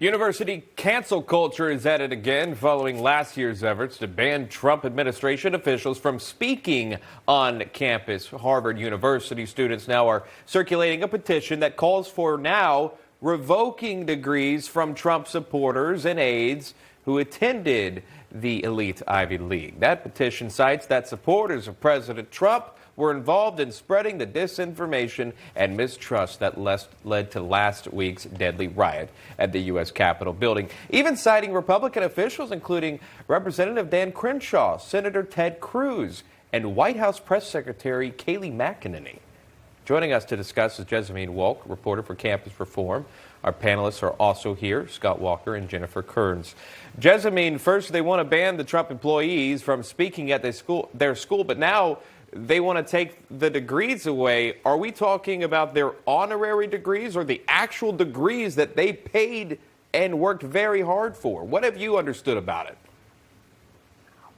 University cancel culture is at it again following last year's efforts to ban Trump administration officials from speaking on campus. Harvard University students now are circulating a petition that calls for now revoking degrees from Trump supporters and aides who attended the elite Ivy League. That petition cites that supporters of President Trump were involved in spreading the disinformation and mistrust that led to last week's deadly riot at the U.S. Capitol building, even citing Republican officials, including Representative Dan Crenshaw, Senator Ted Cruz, and White House Press Secretary Kayleigh McEnany. Joining us to discuss is Jezzamine Wolk, reporter for Campus Reform. Our panelists are also here, Scott Walker and Jennifer Kearns. Jezzamine, first they want to ban the Trump employees from speaking at their school, but now they want to take the degrees away. Are we talking about their honorary degrees or the actual degrees that they paid and worked very hard for? What have you understood about it?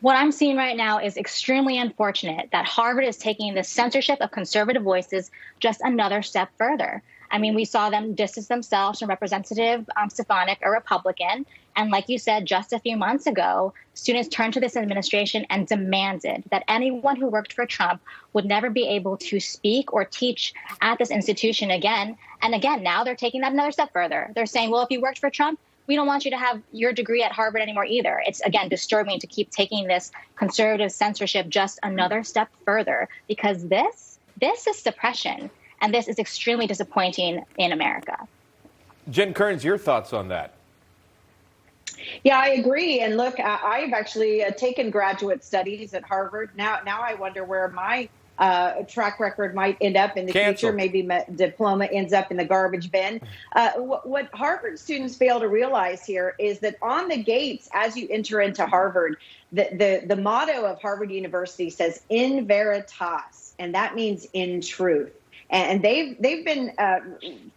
What I'm seeing right now is extremely unfortunate that Harvard is taking the censorship of conservative voices just another step further. I mean, we saw them distance themselves from Representative Stefanik, a Republican. And like you said, just a few months ago, students turned to this administration and demanded that anyone who worked for Trump would never be able to speak or teach at this institution again. And again, now they're taking that another step further. They're saying, well, if you worked for Trump, we don't want you to have your degree at Harvard anymore either. It's, again, disturbing to keep taking this conservative censorship just another step further, because this is suppression. And this is extremely disappointing in America. Jen Kearns, your thoughts on that? Yeah, I agree. And look, I've actually taken graduate studies at Harvard. Now I wonder where my track record might end up in the future. Maybe my diploma ends up in the garbage bin. What Harvard students fail to realize here is that on the gates, as you enter into Harvard, the motto of Harvard University says "in veritas," and that means in truth. And they've been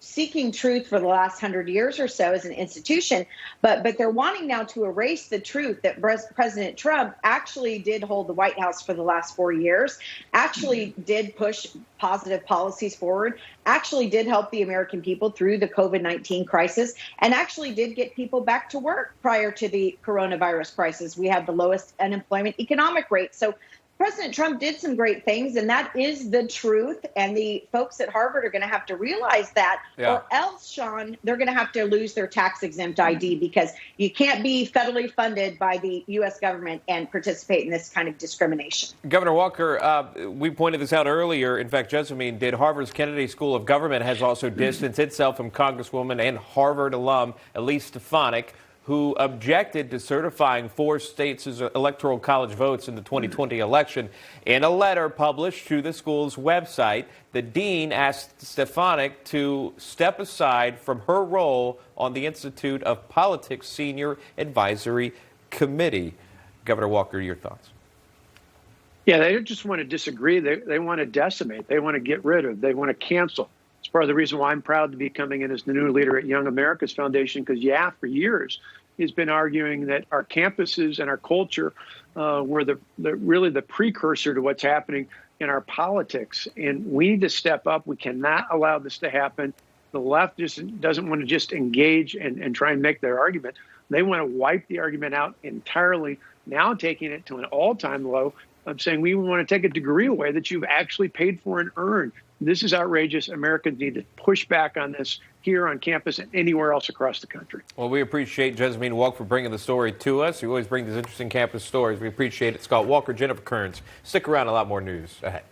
seeking truth for the last 100 years or so as an institution, but they're wanting now to erase the truth that President Trump actually did hold the White House for the last 4 years, actually did push positive policies forward, actually did help the American people through the COVID-19 crisis, and actually did get people back to work prior to the coronavirus crisis. We had the lowest unemployment economic rate. So President Trump did some great things, and that is the truth. And the folks at Harvard are going to have to realize that, or else, Sean, they're going to have to lose their tax-exempt ID, because you can't be federally funded by the U.S. government and participate in this kind of discrimination. Governor Walker, we pointed this out earlier. In fact, Jezzamine did. Harvard's Kennedy School of Government has also distanced itself from Congresswoman and Harvard alum Elise Stefanik, who objected to certifying 4 states' electoral college votes in the 2020 election. In a letter published to the school's website, the dean asked Stefanik to step aside from her role on the Institute of Politics Senior Advisory Committee. Governor Walker, your thoughts? Yeah, they just want to disagree. They want to decimate. They want to get rid of. They want to cancel. It's part of the reason why I'm proud to be coming in as the new leader at Young America's Foundation, because for years, he's been arguing that our campuses and our culture were really the precursor to what's happening in our politics. And we need to step up. We cannot allow this to happen. The left just doesn't want to just engage and try and make their argument. They want to wipe the argument out entirely, now taking it to an all-time low. I'm saying we want to take a degree away that you've actually paid for and earned. This is outrageous. Americans need to push back on this here on campus and anywhere else across the country. Well, we appreciate Jezzamine Wolk for bringing the story to us. You always bring these interesting campus stories. We appreciate it. Scott Walker, Jennifer Kearns. Stick around, a lot more news ahead.